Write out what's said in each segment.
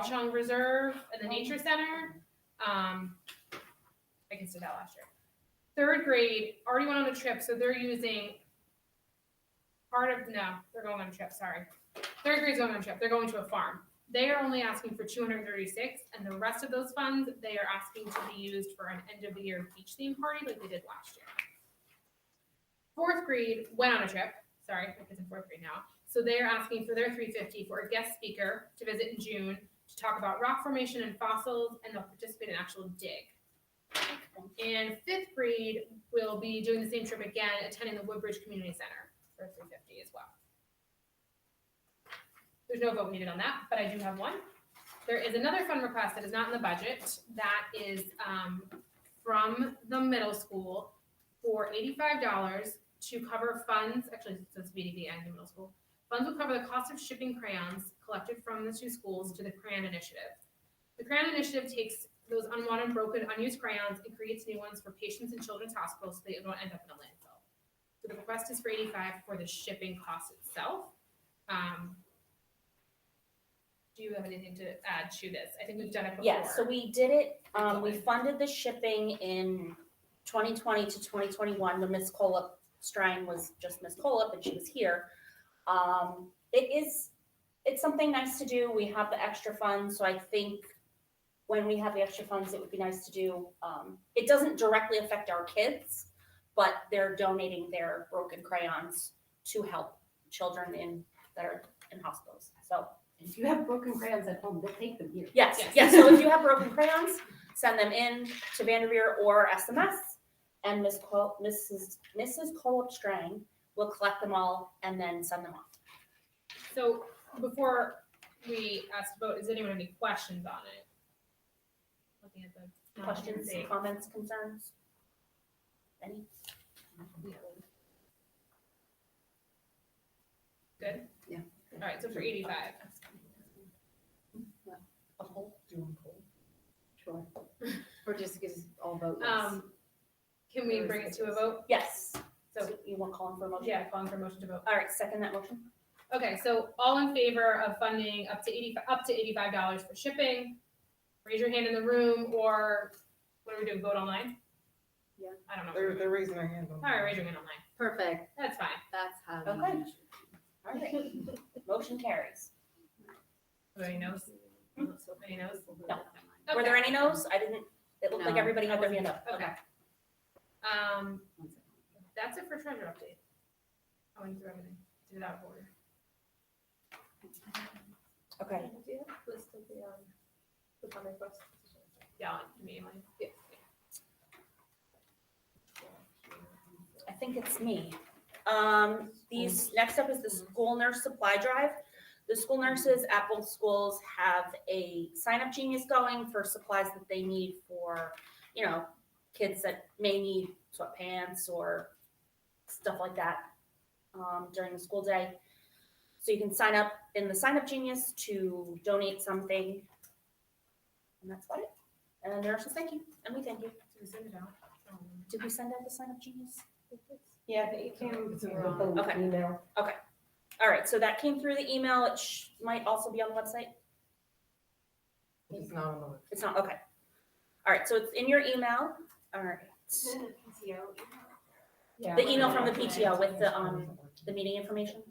Watchung Reserve and the Nature Center. I guess did that last year. Third grade already went on a trip, so they're using they're going on a trip, sorry. Third grade's going on a trip, they're going to a farm. They are only asking for 236, and the rest of those funds, they are asking to be used for an end of the year beach theme party like they did last year. Fourth grade went on a trip, sorry, my kid's in fourth grade now. So they're asking for their $350 for a guest speaker to visit in June to talk about rock formation and fossils, and they'll participate in an actual dig. And fifth grade will be doing the same trip again, attending the Woodbridge Community Center for $350 as well. There's no vote needed on that, but I do have one. There is another fund request that is not in the budget that is from the middle school for $85 to cover funds, actually since BDB and the middle school, funds will cover the cost of shipping crayons collected from the two schools to the Crayon Initiative. The Crayon Initiative takes those unwanted, broken, unused crayons and creates new ones for patients in children's hospitals so they don't end up in a landfill. So the request is for $85 for the shipping cost itself. Do you have anything to add to this? I think we've done it before. Yeah, so we did it, we funded the shipping in 2020 to 2021 when Miss Colop Strang was just Miss Colop and she was here. It's something nice to do. We have the extra funds, so I think when we have the extra funds, it would be nice to do. It doesn't directly affect our kids, but they're donating their broken crayons to help children that are in hospitals, so. If you have broken crayons at home, they'll take them here. Yes. So if you have broken crayons, send them in to Vanderveer or SMS, and Mrs. Colop Strang will collect them all and then send them off. So before we ask to vote, does anyone have any questions on it? Looking at the Questions, comments, concerns? Any? Good? Yeah. All right, so for 85. A whole? Sure. Or just because all vote yes. Can we bring it to a vote? Yes. So, So you want calling for a motion? yeah, calling for a motion to vote. All right, second that motion. Okay, so all in favor of funding up to $85 for shipping? Raise your hand in the room, or what are we doing? Vote online? Yeah. I don't know. They're raising their hand. All right, raise your hand online. Perfect. That's fine. That's how. Okay. All right. Motion carries. Any no's? Any no's? No. Okay. Were there any no's? It looked like No. everybody had their hand up. Okay. That's it for treasure update. I went through everything. Did it out of order. Okay. Do you have a list of the fund requests? Yeah, immediately. Yeah. I think it's me. Next up is the school nurse supply drive. The school nurses at both schools have a sign-up genius going for supplies that they need for, kids that may need sweatpants or stuff like that during the school day. So you can sign up in the sign-up genius to donate something. And that's about it. And the nurses thank you, and we thank you. Did we send it out? Did we send out the sign-up genius? Yeah, it came It's in through the Okay. email. All right, so that came through the email. It might also be on the website. It's not on the list. It's not, okay. All right, so it's in your email. All right. Yeah. The email from the PTO with the meeting information.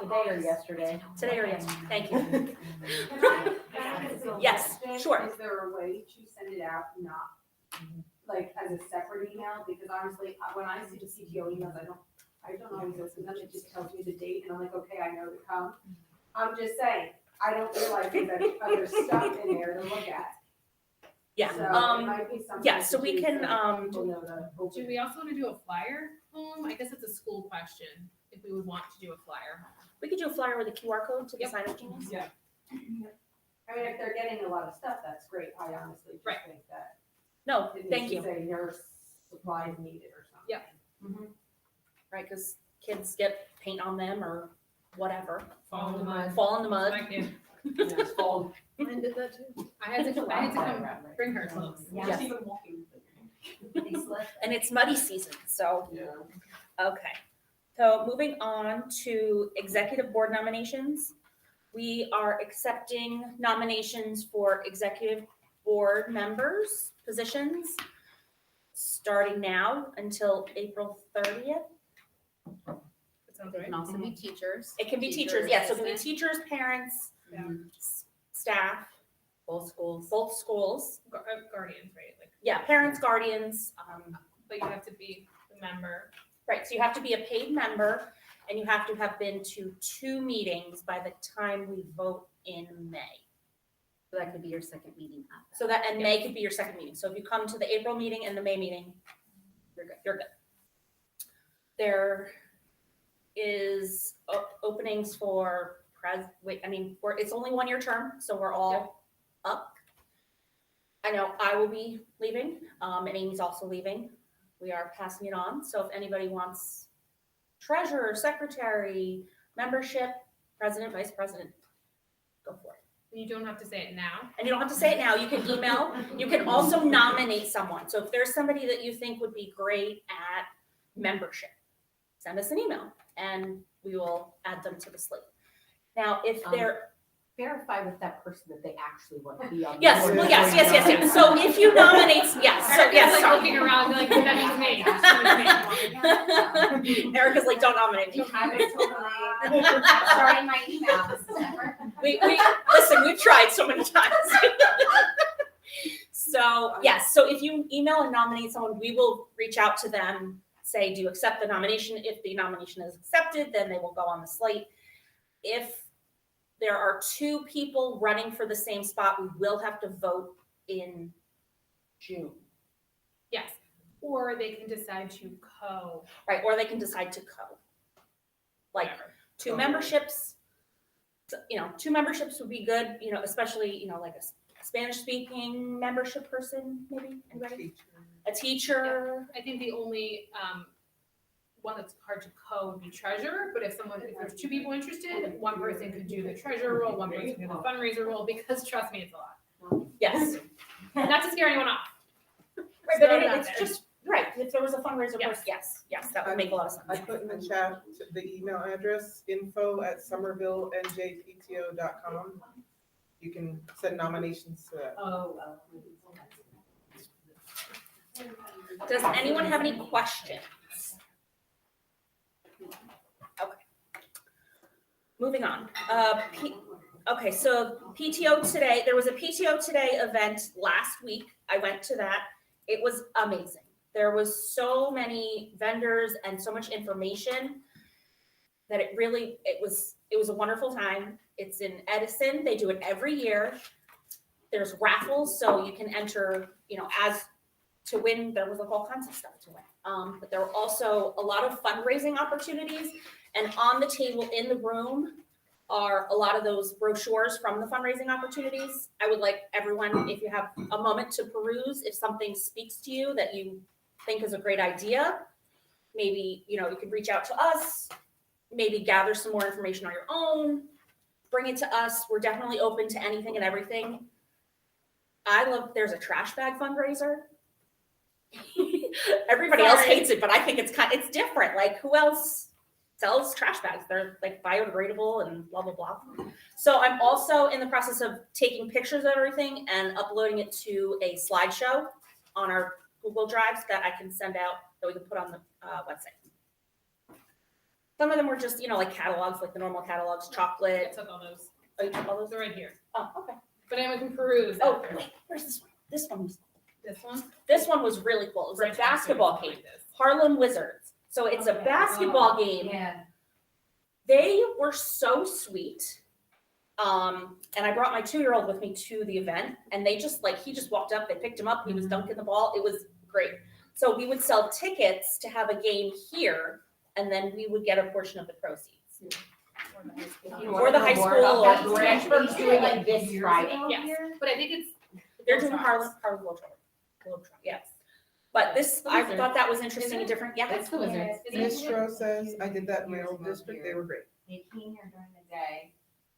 Today or yesterday? Today or yesterday, thank you. Can I ask a Yes, suggestion? sure. Is there a way to send it out, not like as a separate email? Because honestly, when I see the CTO emails, I don't always listen to them. It just tells me the date and I'm like, okay, I know to come. I'm just saying, I don't realize there's other stuff in there to look at. Yeah, So it might be something. yeah, so to we do can, so people know to open Do we also want to do a flyer? I guess it's a school question, if we would want to do a flyer. we could do a flyer with a QR code to the Yep. sign-up genius. Yeah. I mean, if they're getting a lot of stuff, that's great. I honestly just Right. think that. No, it thank needs to you. Say nurse supplies needed or something. Yep. Right, because kids get paint on them or whatever, Fall in the mud. fall in the mud. Like, yeah. It's cold. Mine did that too. I had to come bring her clothes. Yes. Even walking. And it's muddy season, so, Yeah. okay. So moving on to executive board nominations. We are accepting nominations for executive board members, positions, starting now until April 30th. That sounds It right. can also be teachers. It can be teachers, yes, so it can be teachers, parents, staff, Both schools. both schools. Guardians, right? Like, Yeah, parents, guardians, but you have to be a member. right, so you have to be a paid member and you have to have been to 2 meetings by the time we vote in May. So that could be your second meeting after. So that, and May could be your second meeting. So if you come to the April meeting and the May meeting, you're good. There is openings for it's only 1-year term, so we're all up. I know I will be leaving, and Amy's also leaving. We are passing it on, so if anybody wants treasurer, secretary, membership, president, vice president, go for it. You don't have to say it now. And you don't have to say it now, you can email, you can also nominate someone. So if there's somebody that you think would be great at membership, send us an email and we will add them to the slate. Now, if they're, Verify with that person that they actually want to be on. the yes, board. well, yes. So if you nominate, Erica's like looking around, like, that means me. Erica's like, don't nominate me. I was totally starting my email. This is never. We listen, we've tried so many times. So, yes, so if you email and nominate someone, we will reach out to them, say, do you accept the nomination? If the nomination is accepted, then they will go on the slate. If there are 2 people running for the same spot, we will have to vote in June, Yes, or they can decide to right? Or they can decide to like whatever. 2 memberships. 2 memberships would be good, especially, like a Spanish speaking membership person, maybe, anybody? A teacher. I think the only one that's hard to would be treasurer, but if there's 2 people interested, one person could do the treasurer role, one person could do the fundraiser role, because trust me, it's a lot. Yes. Not to scare anyone off. Right, Throw but it out it's there. just, right, if there was a fundraiser Yes. person, yes, that would make a lot of sense. I put in the chat the email address, info@somervillenjpto.com. You can send nominations to that. Does anyone have any questions? Okay. Moving on. Okay, so PTO today, there was a PTO today event last week. I went to that. It was amazing. There was so many vendors and so much information that it was a wonderful time. It's in Edison. They do it every year. There's raffles, so you can enter, as to win. There was all kinds of stuff to win. But there were also a lot of fundraising opportunities, and on the table in the room are a lot of those brochures from the fundraising opportunities. I would like everyone, if you have a moment, to peruse. If something speaks to you that you think is a great idea, maybe, you could reach out to us, maybe gather some more information on your own, bring it to us. We're definitely open to anything and everything. There's a trash bag fundraiser. Everybody else hates it, but I think it's different. Like, who else sells trash bags? They're like biodegradable and blah, blah, blah. So I'm also in the process of taking pictures of everything and uploading it to a slideshow on our Google Drives that I can send out, that we can put on the website. Some of them were just, like catalogs, like the normal catalogs, I chocolate. took all those. Oh, you took all those? They're right here. Oh, okay. But anyone can peruse. Oh, after. wait, where's this one? This one? This one was really cool. It was Right a next to it, basketball something game. like this. Harlem Wizards. So it's a basketball game. Yeah. They were so sweet. And I brought my 2-year-old with me to the event, and he just walked up, they picked him up, he was dunking the ball. It was great. So we would sell tickets to have a game here, and then we would get a portion of the proceeds. Or the high school, or Branchburg's doing it this Friday. Yes, but I think it's. they're doing Harlem Globetrotter. Yes. But I thought that was interesting and different. Yeah. That's the Wizards. Ms. Stro says, I did that in my old district, they were great. They came here during the day,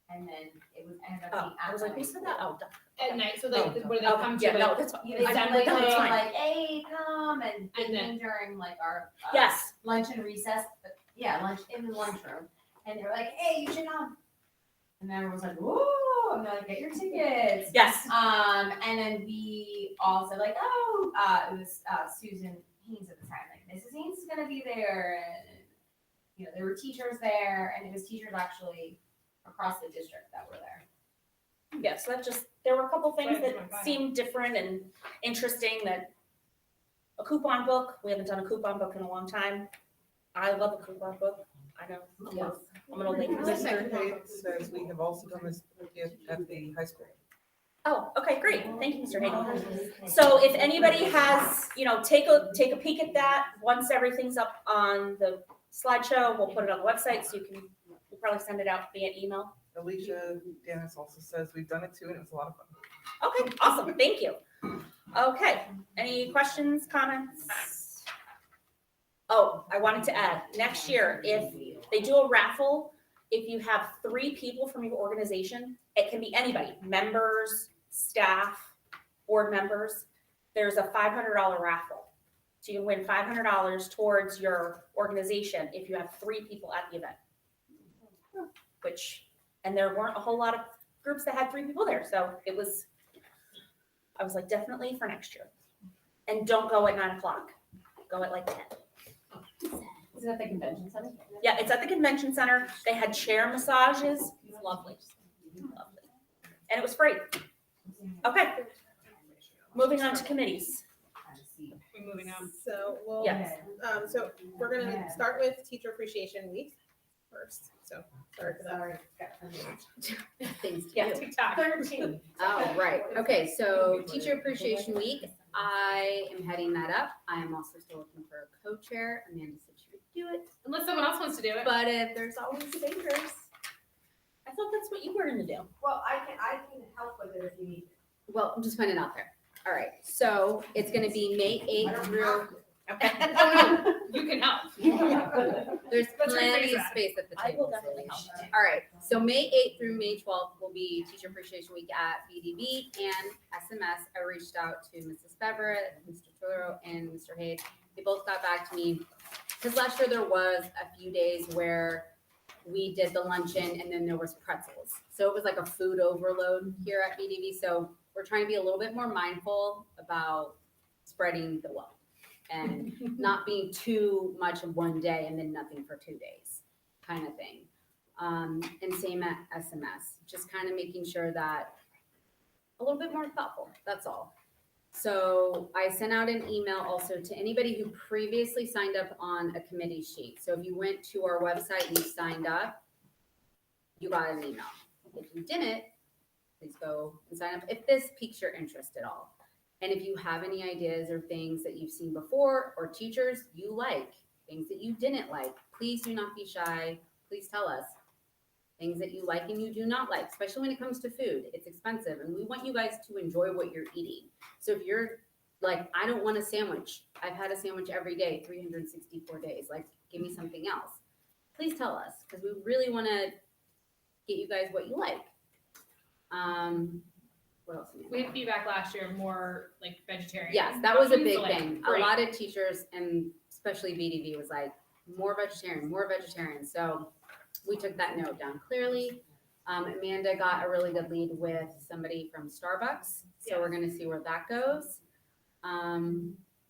and then ended up Oh, being I was like, we said that? Oh, At night, so they, Oh. what do they oh, come to? yeah, like, no, that's fine. Yeah, they I- said that's like, fine. hey, come, and they And then- came during like our Yes. lunch and recess, lunch in the lunchroom, and they were like, hey, you should come. And then everyone was like, whoa, and they're like, get your tickets. Yes. And then we all said like, oh, it was Susan Haynes at the time, like Mrs. Haynes is gonna be there, and you know, there were teachers there, and it was teachers actually across the district that were there. Yeah, so that just, there were a couple things Right, that right. seemed different and interesting, that a coupon book, we haven't done a coupon book in a long time. I love a coupon book, I know, I'm an old lady. Mr. Hayes says we have also done this at the high school. Oh, okay, great, thank you, Mr. Hayden. So if anybody has, you know, take a peek at that, once everything's up on the slideshow, we'll put it on the website, so you can, we'll probably send it out via email. Alicia Dennis also says we've done it too, and it was a lot of fun. Okay, awesome, thank you. Okay, any questions, comments? Oh, I wanted to add, next year, if they do a raffle, if you have 3 people from your organization, it can be anybody, members, staff, board members, there's a $500 raffle. So you can win $500 towards your organization if you have 3 people at the event. Which, and there weren't a whole lot of groups that had 3 people there, so it was, I was like, definitely for next year. And don't go at 9 o'clock, go at like 10. Is it at the convention center? Yeah, it's at the convention center. They had chair massages. It's lovely. Lovely. And it was free. Okay. Moving on to committees. We're moving on. So we'll, Yes. so we're gonna start with Teacher Appreciation Week first, so sorry for that. Sorry. Things to Yeah. do. TikTok. 13. Oh, right. Okay, so Teacher Appreciation Week, I am heading that up. I am also still looking for a co-chair. Amanda said she would do it, Unless someone else wants to do it. but if there's always takers. I thought that's what you were gonna do. Well, I can help with it if you need. Well, I'm just putting it out there. All right, so it's gonna be May 8th through, Oh, no, you can help. there's Let's plenty rephrase of that. space at the I will table. definitely help. All right, so May 8th through May 12th will be Teacher Appreciation Week at BDB and SMS. I reached out to Mrs. Beverett, Mr. Turo, and Mr. Hayes. They both got back to me, because last year there was a few days where we did the luncheon and then there was pretzels. So it was like a food overload here at BDB. So we're trying to be a little bit more mindful about spreading the wealth and not being too much of one day and then nothing for 2 days kind of thing. And same at SMS, just kind of making sure that a little bit more thoughtful, that's all. So I sent out an email also to anybody who previously signed up on a committee sheet. So if you went to our website and you signed up, you got an email. If you didn't, please go and sign up if this piques your interest at all. And if you have any ideas or things that you've seen before or teachers you like, things that you didn't like, please do not be shy. Please tell us things that you like and you do not like, especially when it comes to food. It's expensive and we want you guys to enjoy what you're eating. So if you're like, I don't want a sandwich. I've had a sandwich every day, 364 days. Like, give me something else. Please tell us because we really want to get you guys what you like. What else? Amanda? We had feedback last year, more like vegetarian. Yes, that was a options, big so, like, thing. A great. lot of teachers and especially BDV was like, more vegetarian. So we took that note down clearly. Amanda got a really good lead with somebody from Starbucks. So we're gonna see where that goes.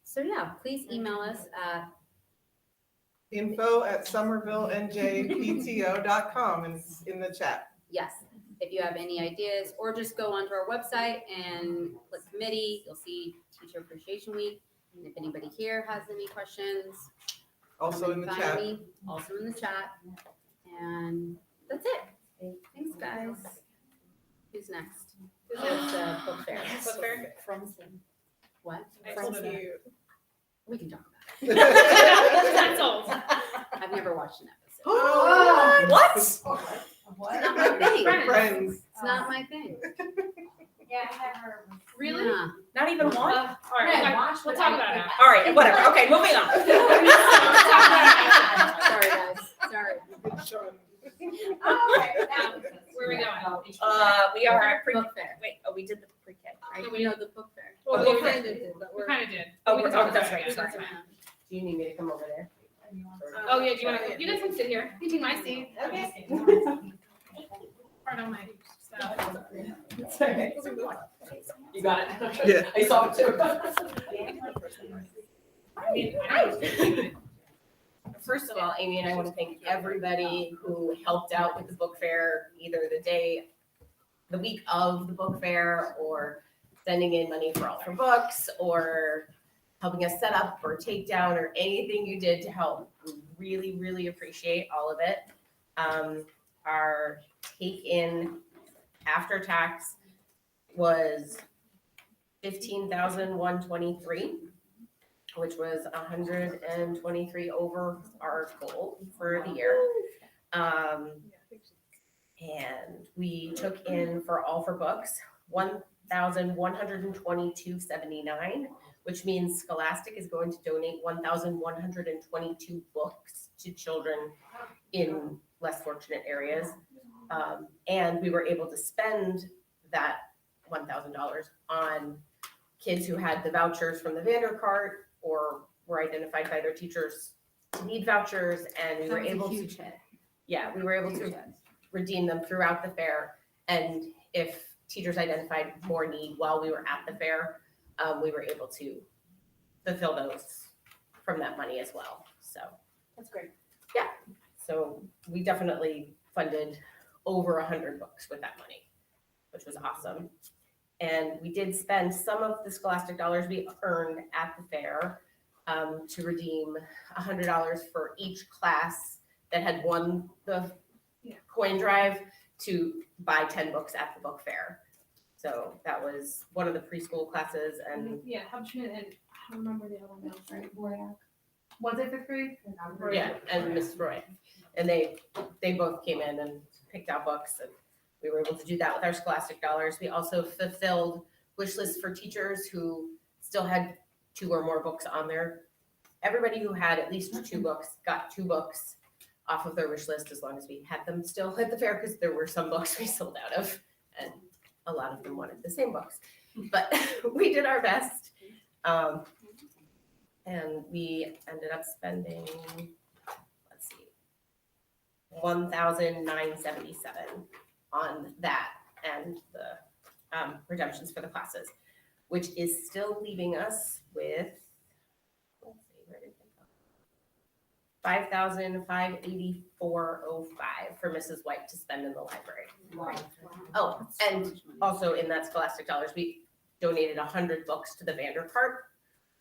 So yeah, please email us at, info@somervillenjpto.com, and it's in the chat. yes, if you have any ideas, or just go onto our website and click committee, you'll see Teacher Appreciation Week. And if anybody here has any questions, Also come in and the find chat. me, also in the chat. And that's it. Thanks, guys. Who's next? There's the book fair. Book fair. What? I Thank told you. We can talk about That's old. it. I've never watched an episode. What? It's not my thing. Friends. It's not my thing. Yeah, I never. Really? Yeah. Not even one? All right, Yeah, okay, watch we'll what talk I- about it now. All right, whatever. Okay, moving on. Sorry, guys. Sorry. Where are we going? We are at pre, Book fair. wait, oh, we did the pre-K, right? We know the book fair. Well, Oh, we okay. kind of did, but We we're. kind of did. Oh, We can we're- talk oh, that's about it right, again. sorry. Do you need me to come over there? Oh, yeah, do you want to, you guys can sit here. You take my seat. Okay. part of my stuff. It's okay. You got it? Yeah. I saw it too. I mean, I don't- First of all, Amy and I want to thank everybody who helped out with the book fair, either the week of the book fair, or sending in money for All for Books, or helping us set up or take down, or anything you did to help. We really, really appreciate all of it. Our take in after tax was 15,123. Which was 123 over our goal for the year. And we took in for All for Books, 1,122.79, which means Scholastic is going to donate 1,122 books to children in less fortunate areas. And we were able to spend that $1,000 on kids who had the vouchers from the Vandercart or were identified by their teachers to need vouchers, and we were able to, we were able to redeem them throughout the fair. And if teachers identified more need while we were at the fair, we were able to fulfill those from that money as well. So That's great. so we definitely funded over 100 books with that money, which was awesome. And we did spend some of the Scholastic dollars we earned at the fair to redeem $100 for each class that had won the coin drive to buy 10 books at the book fair. So that was one of the preschool classes, and Yeah, Hubschmidt and I don't remember the other one else, right? Was it fifth grade? and Miss Roy. And they both came in and picked out books, and we were able to do that with our Scholastic dollars. We also fulfilled wish lists for teachers who still had 2 or more books on there. Everybody who had at least 2 books got 2 books off of their wish list, as long as we had them still at the fair, because there were some books we sold out of, and a lot of them wanted the same books. But we did our best. And we ended up spending, let's see, 1,977 on that and the redemptions for the classes, which is still leaving us with, let's see, where did it go? 5,584.05 for Mrs. White to spend in the library. Oh, and also in that Scholastic dollars, we donated 100 books to the Vandercart,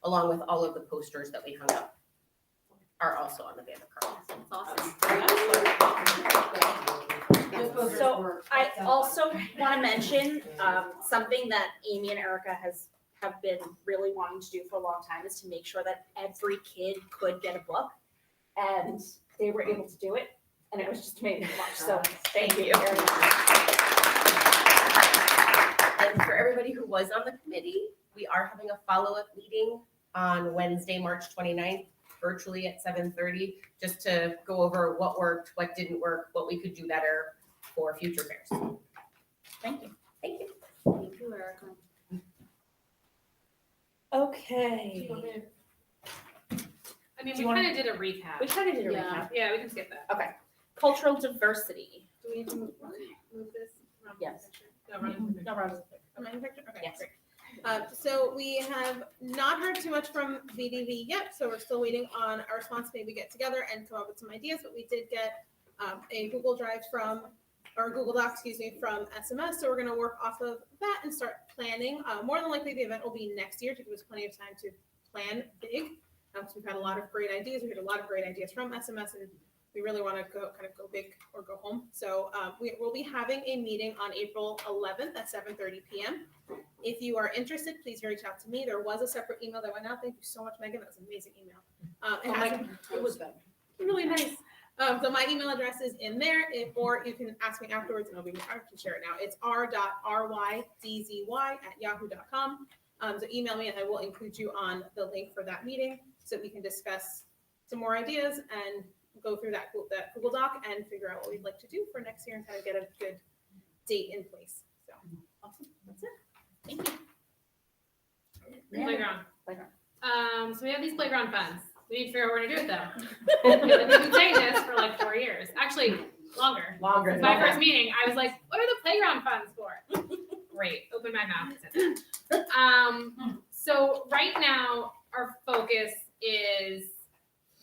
along with all of the posters that we hung up are also on the Vandercart. That's awesome. So I also want to mention something that Amy and Erica have been really wanting to do for a long time is to make sure that every kid could get a book, and they were able to do it, and it was just amazing to watch. So thank you. And for everybody who was on the committee, we are having a follow-up meeting on Wednesday, March 29th, virtually at 7:30, just to go over what worked, what didn't work, what we could do better for future fairs. Thank you. Thank you. Thank you, Erica. Okay. I mean, Do we you wanna- kind of did a recap. We kind of did a Yeah. recap. Yeah, we can skip that. Cultural diversity. Do we need to move this? Run the Yes. picture? No, run the picture. No, Rose. Am I in picture? Okay, Yes. great. So we have not heard too much from VDV yet, so we're still waiting on our response to maybe get together and come up with some ideas, but we did get a Google Drive or Google Docs, excuse me, from SMS, so we're gonna work off of that and start planning. More than likely, the event will be next year to give us plenty of time to plan big. So we've had a lot of great ideas. We had a lot of great ideas from SMS, and we really want to go big or go home. So we will be having a meeting on April 11th at 7:30 p.m. If you are interested, please reach out to me. There was a separate email that went out. Thank you so much, Megan. That was an amazing email. It was good. Really nice. So my email address is in there, or you can ask me afterwards, and I can share it now. It's r.rydzzy@yahoo.com. So email me, and I will include you on the link for that meeting, so we can discuss some more ideas and go through that Google Doc and figure out what we'd like to do for next year and kind of get a good date in place. So awesome. That's it. Thank you. Playground. Playground. So we have these playground funds. We need to figure out where to do it though. We've been saying this for like 4 years. Actually, Longer. Longer. It's my first meeting. I was like, what are the playground funds for? Great. Open my mouth. So right now, our focus is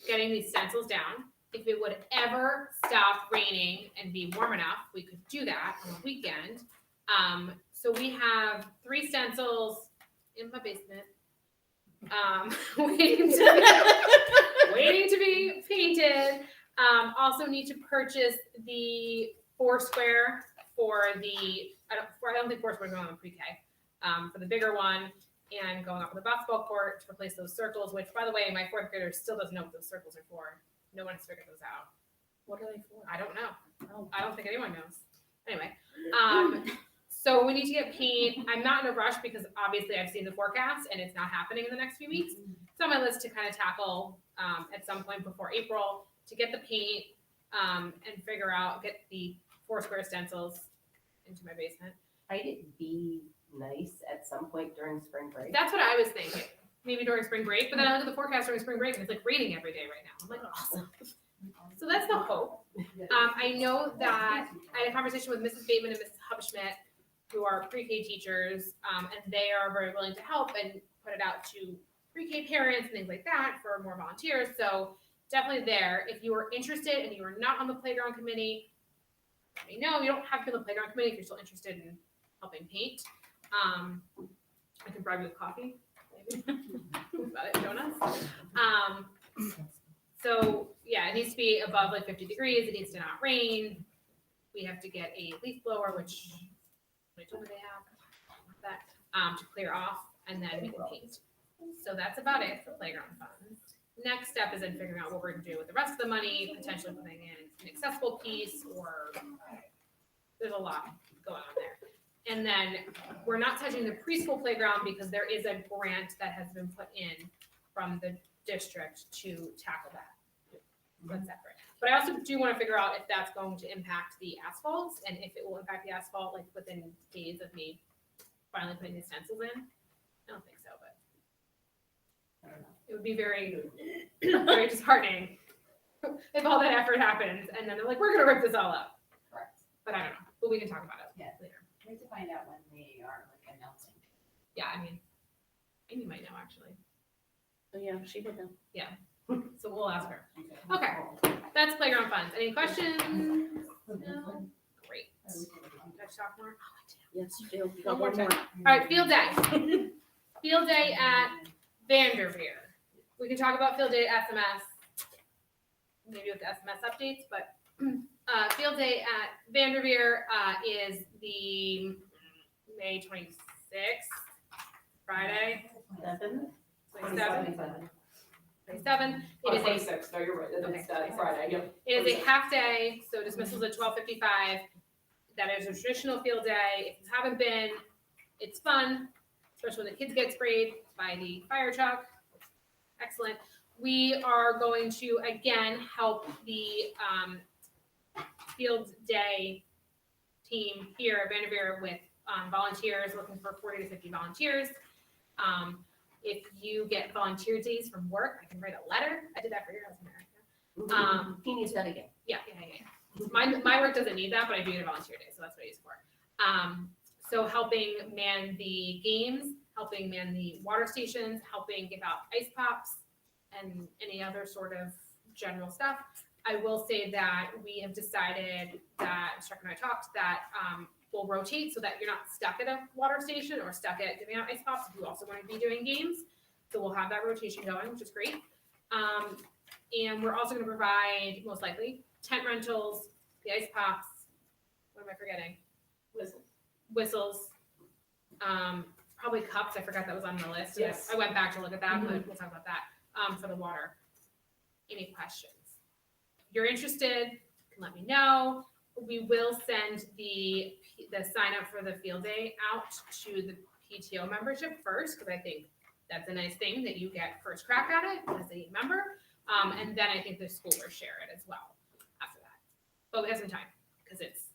getting these stencils down. If it would ever stop raining and be warm enough, we could do that on the weekend. So we have 3 stencils in my basement, waiting to be painted. Also need to purchase the Foursquare for the, I don't think Foursquare is going on pre-K, for the bigger one, and going up with the basketball court to replace those circles, which, by the way, my 4th grader still doesn't know what those circles are for. No one has figured those out. What are they for? I don't know. Oh. I don't think anyone knows. Anyway, so we need to get paint. I'm not in a rush because obviously I've seen the forecast and it's not happening in the next few weeks. It's on my list to kind of tackle at some point before April to get the paint and figure out, get the Foursquare stencils into my basement. Might it be nice at some point during spring break? That's what I was thinking. Maybe during spring break, but then I look at the forecast during spring break and it's like raining every day right now. I'm like, awesome. So that's the hope. I know that I had a conversation with Mrs. Bateman and Mrs. Hubschmidt, who are pre-K teachers, and they are very willing to help and put it out to pre-K parents and things like that for more volunteers. So definitely there. If you are interested and you are not on the playground committee, let me know. You don't have to be on the playground committee if you're still interested in helping paint. I can bribe you with coffee. Maybe. About it, donuts. So yeah, it needs to be above like 50 degrees. It needs to not rain. We have to get a leaf blower, which they told me they have that, to clear off, and then we can paint. So that's about it for playground funds. Next step is in figuring out what we're gonna do with the rest of the money, potentially putting in an accessible piece, or there's a lot going on there. And then we're not touching the preschool playground because there is a grant that has been put in from the district to tackle that. That's separate. But I also do want to figure out if that's going to impact the asphalts and if it will impact the asphalt like within days of me finally putting the stencils in. I don't think so, but it would be very, very disheartening if all that effort happens and then they're like, we're going to rip this all up. Correct. But I don't know. But we can talk about it later. We have to find out when they are like announcing. Yeah, I mean, Amy might know actually. Oh, yeah, she would know. So we'll ask her. Okay, that's playground funds. Any questions? No? Great. Did I talk more? Yes, you do. You One got more one more. All right, field day. Field day at Vanderveer. We can talk about field day at SMS, maybe with the SMS updates, but field day at Vanderveer is the May 26th, Friday, 27th. 27. It is a 26th, no, you're right, it's Friday, yep. It is a half day, so dismissals at 12:55. That is a traditional field day. If you haven't been, it's fun, especially when the kids get sprayed by the fire truck. Excellent. We are going to again help the field day team here at Vanderveer with volunteers, looking for 40 to 50 volunteers. If you get volunteer days from work, I can write a letter. I did that for your husband, Erica. He needs that again. Yeah. My work doesn't need that, but I do get a volunteer day, so that's what I use it for. So helping man the games, helping man the water stations, helping give out ice pops, and any other sort of general stuff. I will say that we have decided that, Chuck and I talked, that we'll rotate so that you're not stuck at a water station or stuck at giving out ice pops if you also want to be doing games. So we'll have that rotation going, which is great. And we're also going to provide, most likely, tent rentals, the ice pops. What am I forgetting? Whistles. Probably cups. I forgot that was on the list. Yes. I went back to look at that, but we'll talk about that for the water. Any questions? If you're interested, you can let me know. We will send the sign up for the field day out to the PTO membership first, because I think that's a nice thing that you get first crack at it as a member. And then I think the school will share it as well after that. But we have some time because it's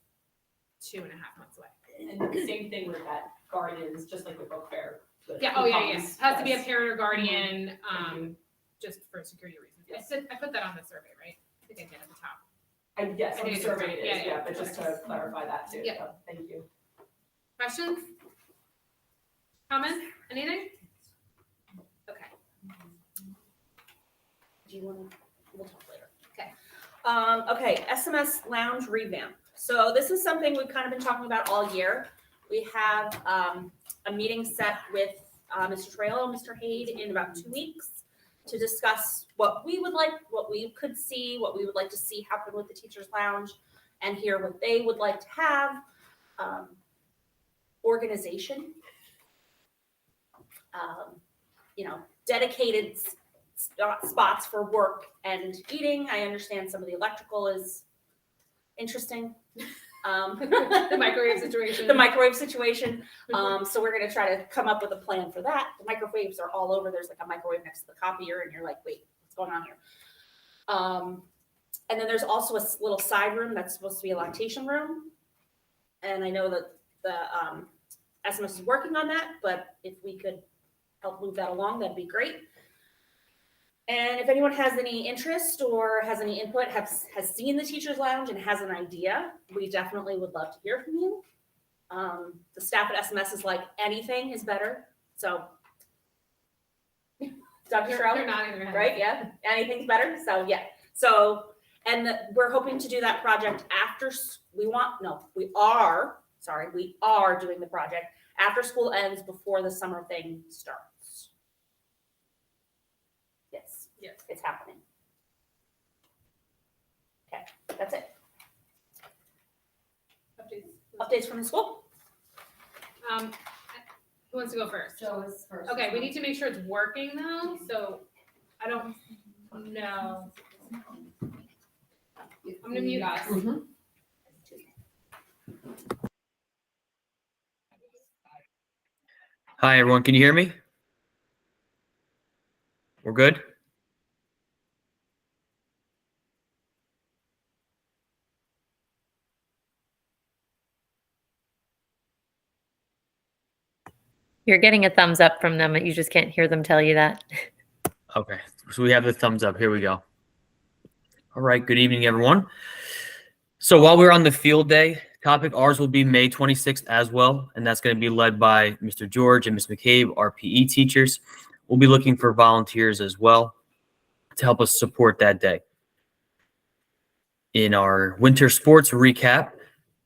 2.5 months away. And the same thing with that guardians, just like with book fair. Yeah, It has to be a parent or guardian, just for security reasons. I put that on the survey, right? I think I did at the top. And yes, I on the think it's survey fine. it Yeah, is, yeah. yeah, but just to clarify that too, Yeah. so, thank you. Questions? Comments? Anything? Okay. Do you wanna, we'll talk later. Okay. Okay, SMS lounge revamp. So this is something we've kind of been talking about all year. We have, a meeting set with, Mr. Trailo and Mr. Haid in about 2 weeks to discuss what we would like, what we could see, what we would like to see happen with the teachers lounge, and hear what they would like to have. Organization. You know, dedicated spots for work and eating. I understand some of the electrical is interesting. The microwave situation. The microwave situation. So we're gonna try to come up with a plan for that. The microwaves are all over. There's like a microwave next to the copier, and you're like, wait, what's going on here? And then there's also a little side room that's supposed to be a lactation room. And I know that the SMS is working on that, but if we could help move that along, that'd be great. And if anyone has any interest or has any input, has seen the teachers lounge and has an idea, we definitely would love to hear from you. The staff at SMS is like, anything is better. So, Dr. They're Schrow, nodding their head. right? Yeah, anything's better. So yeah. So, and we're hoping to do that project after we are doing the project after school ends, before the summer thing starts. Yes. Yes. It's happening. Okay, that's it. Updates from the school? Who wants to go first? Joe is first. Okay, we need to make sure it's working though, so I don't know. I'm gonna mute us. Hi, everyone. Can you hear me? We're good? You're getting a thumbs up from them, but you just can't hear them tell you that. Okay. So we have the thumbs up. Here we go. All right. Good evening, everyone. So while we're on the field day topic, ours will be May 26th as well. And that's going to be led by Mr. George and Ms. McCabe, our PE teachers. We'll be looking for volunteers as well to help us support that day. In our winter sports recap,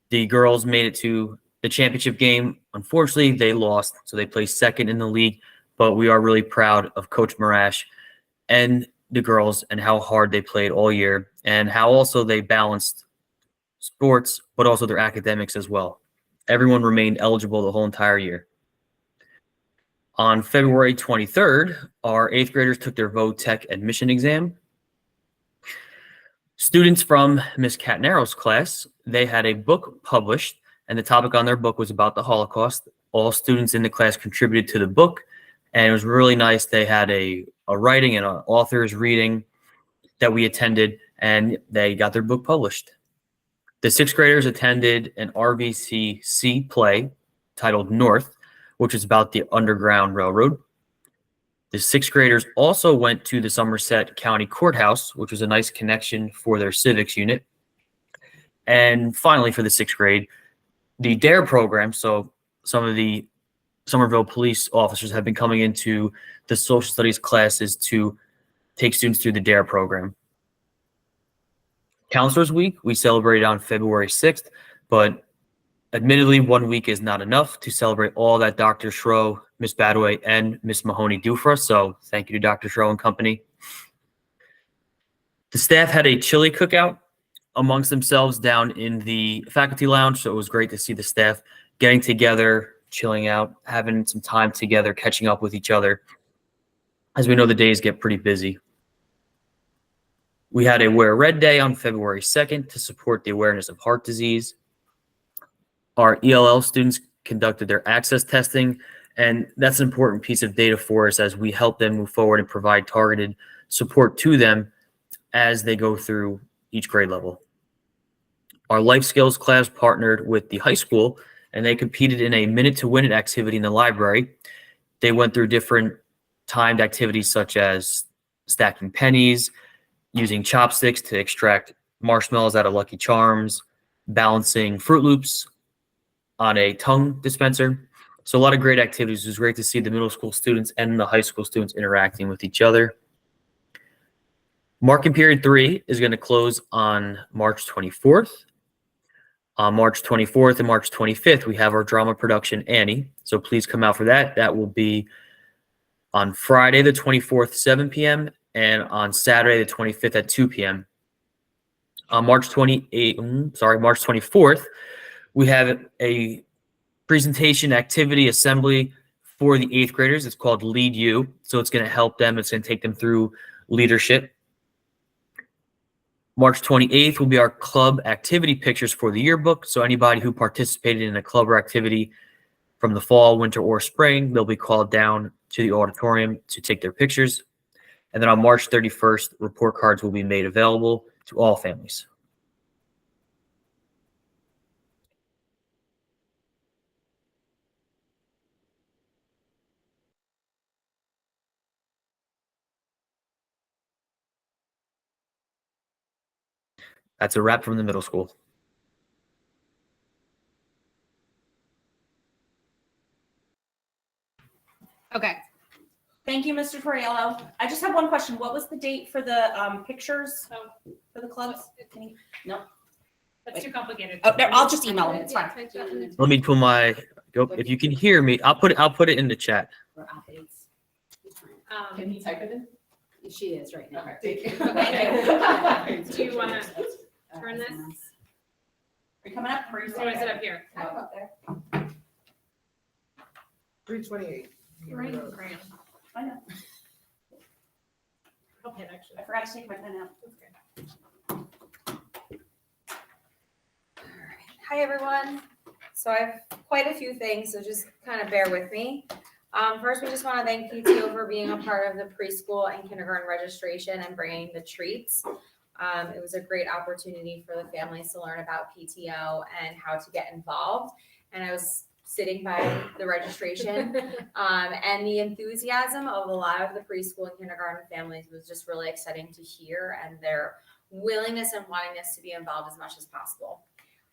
the girls made it to the championship game. Unfortunately, they lost, so they placed second in the league. But we are really proud of Coach Marash and the girls and how hard they played all year and how also they balanced sports, but also their academics as well. Everyone remained eligible the whole entire year. On February 23rd, our 8th graders took their VOTech admission exam. Students from Miss Catnaro's class, they had a book published, and the topic on their book was about the Holocaust. All students in the class contributed to the book, and it was really nice. They had a writing and an author's reading that we attended, and they got their book published. The 6th graders attended an RVCC play titled North, which is about the Underground Railroad. The 6th graders also went to the Somerset County Courthouse, which was a nice connection for their civics unit. And finally, for the 6th grade, the DARE program. So some of the Somerville police officers have been coming into the social studies classes to take students through the DARE program. Counselors Week, we celebrated on February 6th, but admittedly, 1 week is not enough to celebrate all that Dr. Schroe, Miss Badway, and Miss Mahoney do for us. So thank you to Dr. Schroe and company. The staff had a chili cookout amongst themselves down in the faculty lounge. So it was great to see the staff getting together, chilling out, having some time together, catching up with each other. As we know, the days get pretty busy. We had a Wear Red Day on February 2nd to support the awareness of heart disease. Our ELL students conducted their access testing, and that's an important piece of data for us as we help them move forward and provide targeted support to them as they go through each grade level. Our life skills class partnered with the high school, and they competed in a minute to win it activity in the library. They went through different timed activities such as stacking pennies, using chopsticks to extract marshmallows out of Lucky Charms, balancing Fruit Loops on a tongue dispenser. So a lot of great activities. It was great to see the middle school students and the high school students interacting with each other. Marking period 3 is going to close on March 24th. On March 24th and March 25th, we have our drama production, Annie. So please come out for that. That will be on Friday, the 24th, 7 p.m., and on Saturday, the 25th at 2 p.m. On March 24th, we have a presentation activity assembly for the 8th graders. It's called Lead You. So it's going to help them. It's going to take them through leadership. March 28th will be our club activity pictures for the yearbook. So anybody who participated in a club or activity from the fall, winter, or spring, they'll be called down to the auditorium to take their pictures. And then on March 31st, report cards will be made available to all families. That's a wrap from the middle school. Okay. Thank you, Mr. Torriello. I just have one question. What was the date for the pictures for the clubs? No. That's too complicated. Oh, no, I'll just email them. It's fine. Let me put my if you can hear me, I'll put it in the chat. Can you type it in? She is right now. Thank you. Okay. Do you want to turn this? Are you coming up? Or are you Or is it up here? I'm up there. 328. You're writing a crayon. I know. Help it, actually. I forgot to take my pen out. Hi, everyone. So I have quite a few things, so just kind of bear with me. First, we just want to thank PTO for being a part of the preschool and kindergarten registration and bringing the treats. It was a great opportunity for the families to learn about PTO and how to get involved. And I was sitting by the registration, and the enthusiasm of a lot of the preschool and kindergarten families was just really exciting to hear, and their willingness and willingness to be involved as much as possible.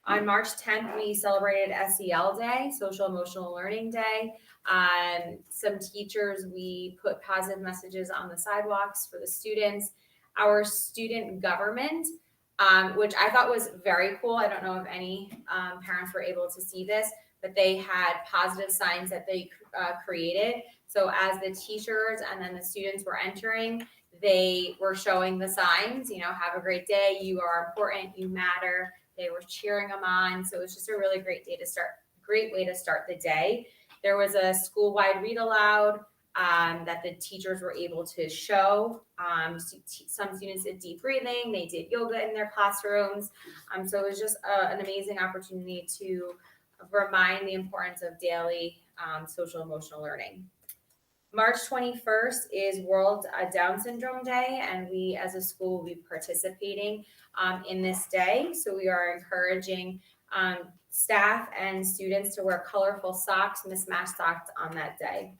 On March 10th, we celebrated SEL Day, Social Emotional Learning Day. Some teachers, we put positive messages on the sidewalks for the students. Our student government, which I thought was very cool. I don't know if any parents were able to see this, but they had positive signs that they created. So as the teachers and then the students were entering, they were showing the signs, have a great day, you are important, you matter. They were cheering them on. So it was just a really great way to start the day. There was a school-wide read aloud that the teachers were able to show. Some students did deep breathing. They did yoga in their classrooms. So it was just an amazing opportunity to remind the importance of daily social emotional learning. March 21st is World Down Syndrome Day, and we as a school will be participating in this day. So we are encouraging staff and students to wear colorful socks, mismatched socks on that day.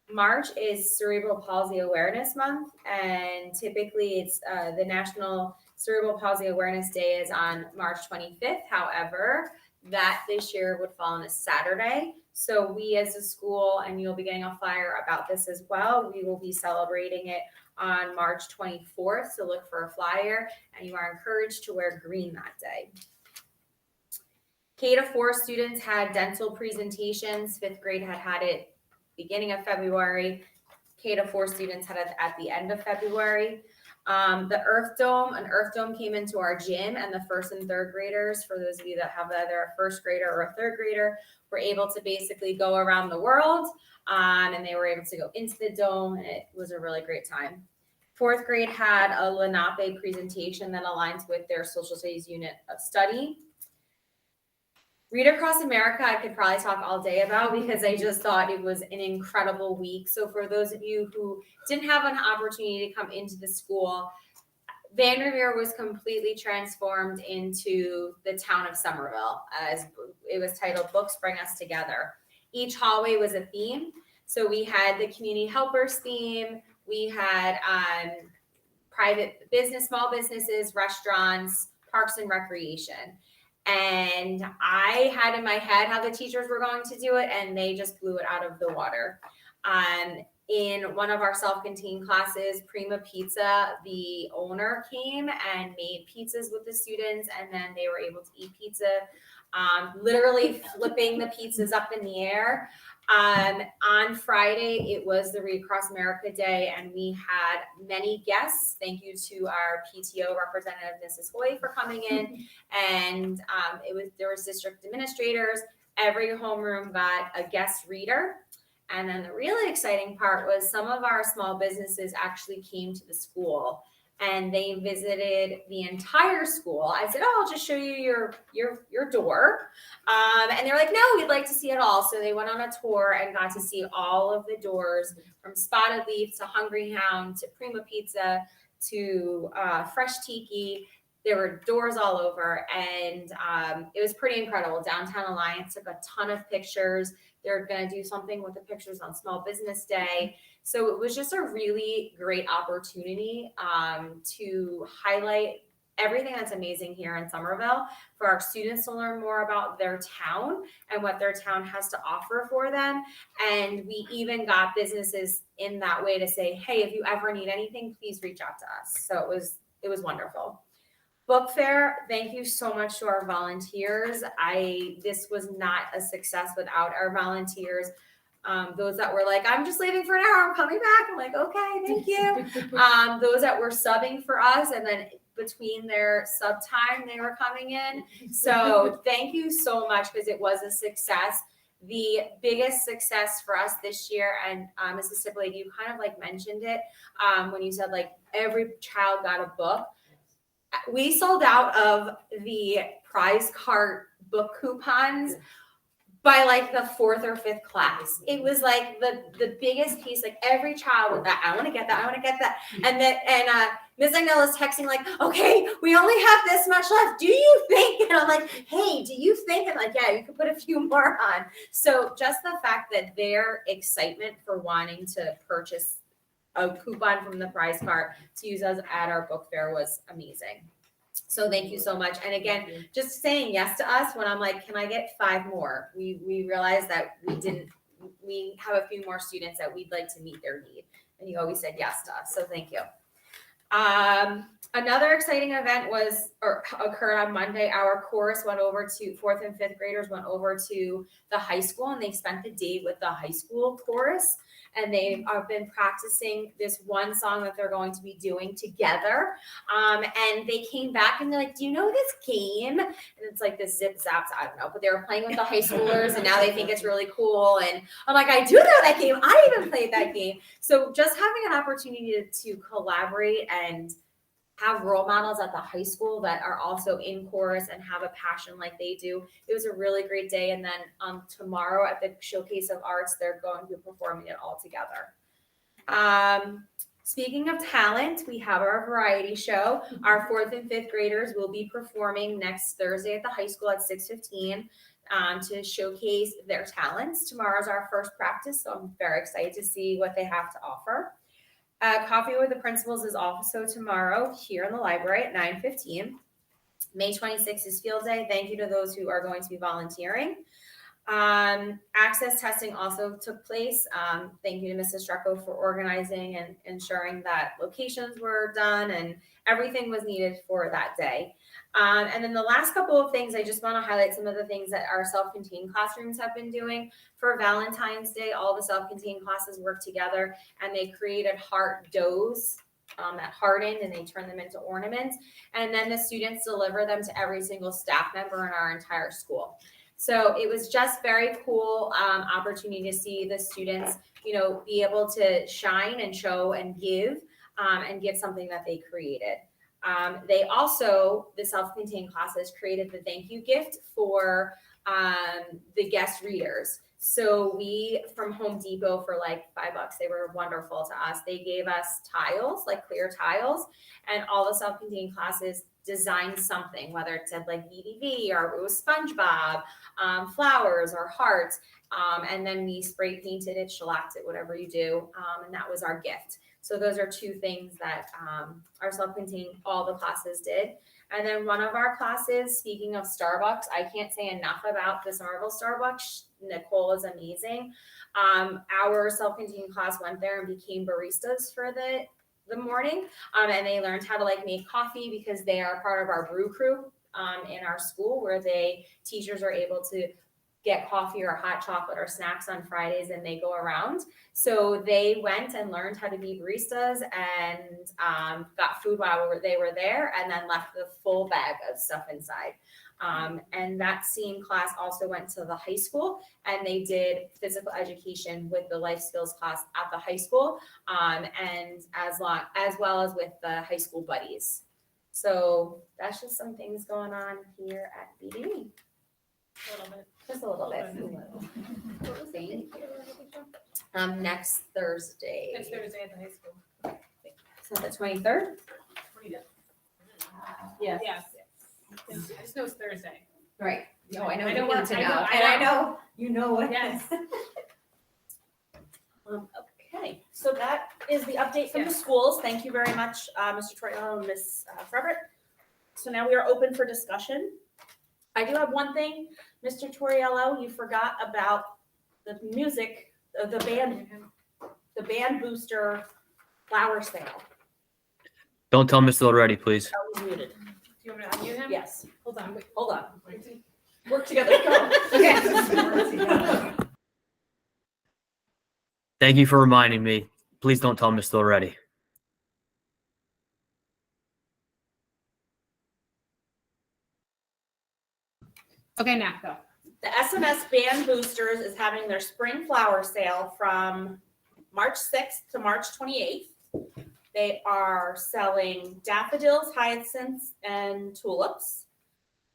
March is Cerebral Palsy Awareness Month, and typically it's the National Cerebral Palsy Awareness Day is on March 25th. However, that this year would fall on a Saturday. So we as a school, and you'll be getting a flyer about this as well, we will be celebrating it on March 24th. So look for a flyer, and you are encouraged to wear green that day. K-4 students had dental presentations. 5th grade had it beginning of February. K-4 students had it at the end of February. The Earth Dome came into our gym, and the 1st and 3rd graders, for those of you that have either a 1st grader or a 3rd grader, were able to basically go around the world, and they were able to go into the dome, and it was a really great time. 4th grade had a Lenape presentation that aligns with their social studies unit of study. Read Across America, I could probably talk all day about because I just thought it was an incredible week. So for those of you who didn't have an opportunity to come into the school, Vanderveer was completely transformed into the town of Somerville, as it was titled Books Bring Us Together. Each hallway was a theme. So we had the community helpers theme, we had private business, small businesses, restaurants, Parks and Recreation. And I had in my head how the teachers were going to do it, and they just blew it out of the water. In one of our self-contained classes, Prima Pizza, the owner came and made pizzas with the students, and then they were able to eat pizza, literally flipping the pizzas up in the air. On Friday, it was the Read Across America Day, and we had many guests. Thank you to our PTO representative, Mrs. Hoy, for coming in. And there was district administrators. Every homeroom got a guest reader. And then the really exciting part was some of our small businesses actually came to the school and they visited the entire school. I said, "Oh, I'll just show you your door." And they're like, "No, we'd like to see it all." So they went on a tour and got to see all of the doors, from Spotted Leaf to Hungry Hound to Prima Pizza to Fresh Tiki. There were doors all over, and it was pretty incredible. Downtown Alliance took a ton of pictures. They're going to do something with the pictures on Small Business Day. So it was just a really great opportunity to highlight everything that's amazing here in Somerville, for our students to learn more about their town and what their town has to offer for them. And we even got businesses in that way to say, "Hey, if you ever need anything, please reach out to us." So it was wonderful. Book fair, thank you so much to our volunteers. This was not a success without our volunteers. Those that were like, "I'm just leaving for an hour, I'm coming back." I'm like, "Okay, thank you." Those that were subbing for us, and then between their sub time, they were coming in. So thank you so much, because it was a success. The biggest success for us this year, and Mrs. Sibley, you kind of like mentioned it when you said like every child got a book. We sold out of the prize cart book coupons by like the 4th or 5th class. It was like the biggest piece. Like every child was that, "I want to get that, I want to get that." And Ms. Agnell is texting like, "Okay, we only have this much left. Do you think?" And I'm like, "Hey, do you think?" And like, "Yeah, you could put a few more on." So just the fact that their excitement for wanting to purchase a coupon from the prize cart to use us at our book fair was amazing. So thank you so much. And again, just saying yes to us when I'm like, "Can I get 5 more?" We realized that we have a few more students that we'd like to meet their need. And you always said yes to us. So thank you. Another exciting event occurred on Monday. Our chorus went over to 4th and 5th graders went over to the high school, and they spent the day with the high school chorus. And they have been practicing this one song that they're going to be doing together. And they came back and they're like, "Do you know this game?" And it's like this zip zaps, I don't know, but they were playing with the high schoolers, and now they think it's really cool. And I'm like, "I do know that game. I even played that game." So just having an opportunity to collaborate and have role models at the high school that are also in chorus and have a passion like they do. It was a really great day. And then tomorrow at the Showcase of Arts, they're going to be performing it all together. Speaking of talent, we have our variety show. Our 4th and 5th graders will be performing next Thursday at the high school at 6:15 to showcase their talents. Tomorrow's our first practice, so I'm very excited to see what they have to offer. Coffee with the Principals is also tomorrow here in the library at 9:15. May 26th is field day. Thank you to those who are going to be volunteering. Access testing also took place. Thank you to Mrs. Strecko for organizing and ensuring that locations were done and everything was needed for that day. And then the last couple of things, I just want to highlight some of the things that our self-contained classrooms have been doing. For Valentine's Day, all the self-contained classes worked together and they created heart doughs that hardened, and they turned them into ornaments. And then the students deliver them to every single staff member in our entire school. So it was just very cool opportunity to see the students, be able to shine and show and give something that they created. They also, the self-contained classes, created the thank you gift for the guest readers. So we, from Home Depot, for like $5, they were wonderful to us. They gave us tiles, like clear tiles, and all the self-contained classes designed something, whether it said like VDV or it was SpongeBob, flowers or hearts. And then we spray painted it, shellacked it, whatever you do. And that was our gift. So those are 2 things that our self-contained, all the classes did. And then one of our classes, speaking of Starbucks, I can't say enough about the Somerville Starbucks. Nicole is amazing. Our self-contained class went there and became baristas for the morning. And they learned how to like make coffee because they are part of our brew crew in our school, where teachers are able to get coffee or hot chocolate or snacks on Fridays, and they go around. So they went and learned how to be baristas and got food while they were there, and then left the full bag of stuff inside. And that same class also went to the high school, and they did physical education with the life skills class at the high school, and as well as with the high school buddies. So that's just some things going on here at BDE. A little bit. Just a little bit. Thank you. Next Thursday. Next Thursday at the high school. So the 23rd? Yes. Yes. I just know it's Thursday. Right. No, I know I you know need what- to I know, know- and I I know you know what. Yes. Okay, so that is the update from the Yes. schools. Thank you very much, Mr. Torriello and Ms. Frederick. So now we are open for discussion. I do have one thing, Mr. Torriello, you forgot about the music, the band booster flower sale. Don't tell Mr. Loretti, please. That was muted. Do you want me to unmute him? Yes, Hold on, wait. hold on. Work together, go. Okay. Thank you for reminding me. Please don't tell Mr. Loretti. Okay, now go. The SMS Band Boosters is having their spring flower sale from March 6th to March 28th. They are selling daffodils, hyacinths, and tulips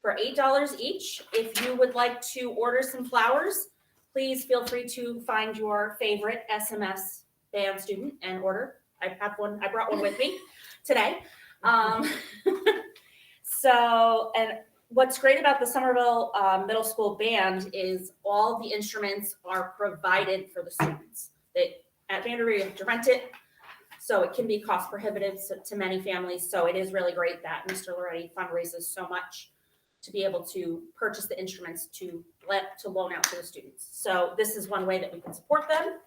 for $8 each. If you would like to order some flowers, please feel free to find your favorite SMS band student and order. I brought one with me today. And what's great about the Somerville Middle School Band is all the instruments are provided for the students. At Vanderbilt, you have to rent it, so it can be cost prohibitive to many families. So it is really great that Mr. Loretti fundraises so much to be able to purchase the instruments to loan out to the students. So this is one way that we can support them.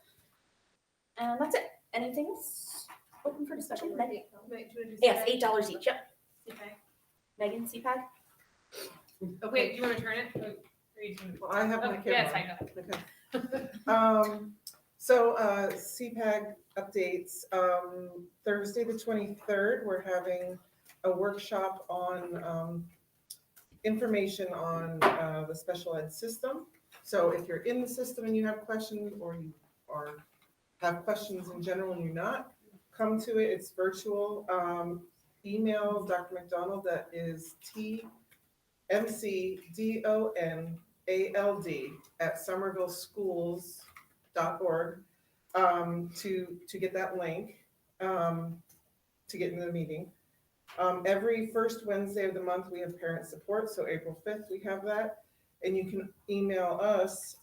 And that's it. Anything else? Open for discussion. Megan? Yes, $8 each. Yep. Okay. Megan, CPAG? Wait, do you want to turn it? Or you can- Well, I have my Okay, yeah, it's camera. fine, go ahead. Okay. So CPAG updates. Thursday, the 23rd, we're having a workshop on information on the special ed system. So if you're in the system and you have questions, or you have questions in general and you're not, come to it. It's virtual. Email Dr. McDonald, that is tmcdonald@somervilleschools.org to get that link to get into the meeting. Every first Wednesday of the month, we have parent support. So April 5th, we have that. And you can email us,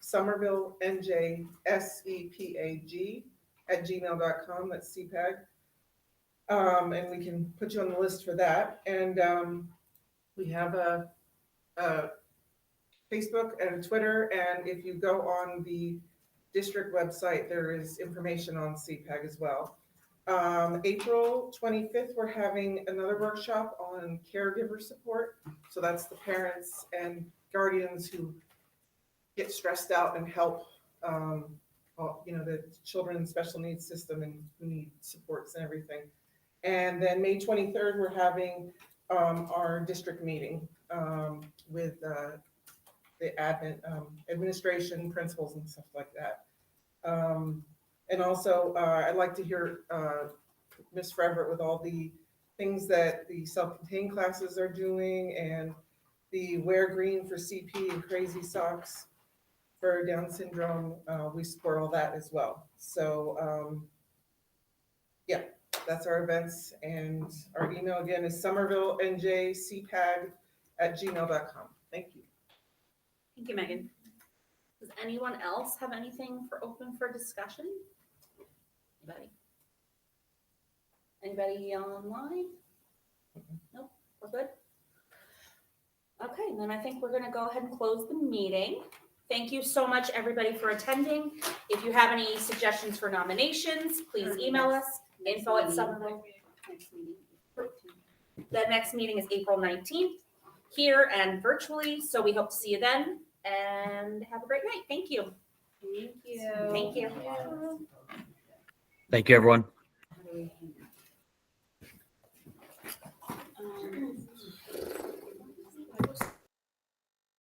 somervillennjsepag@gmail.com. That's CPAG. And we can put you on the list for that. And we have a Facebook and Twitter. And if you go on the district website, there is information on CPAG as well. April 25th, we're having another workshop on caregiver support. So that's the parents and guardians who get stressed out and help, the children in special needs system and who need supports and everything. And then May 23rd, we're having our district meeting with the administration, principals, and stuff like that. And also, I'd like to hear Ms. Frederick with all the things that the self-contained classes are doing, and the Wear Green for CP and Crazy Socks for Down syndrome. We support all that as well. So, that's our events. And our email again is somervillennjcpag@gmail.com. Thank you. Thank you, Megan. Does anyone else have anything open for discussion? Anybody online? Nope. We're good? Okay, then I think we're gonna go ahead and close the meeting. Thank you so much, everybody, for attending. If you have any suggestions for nominations, please email us, info@somerville. Next meeting. The next meeting is April 19th, here and virtually, so we hope to see you then, and have a great night. Thank you. Thank you. Thank you. Thank you, everyone.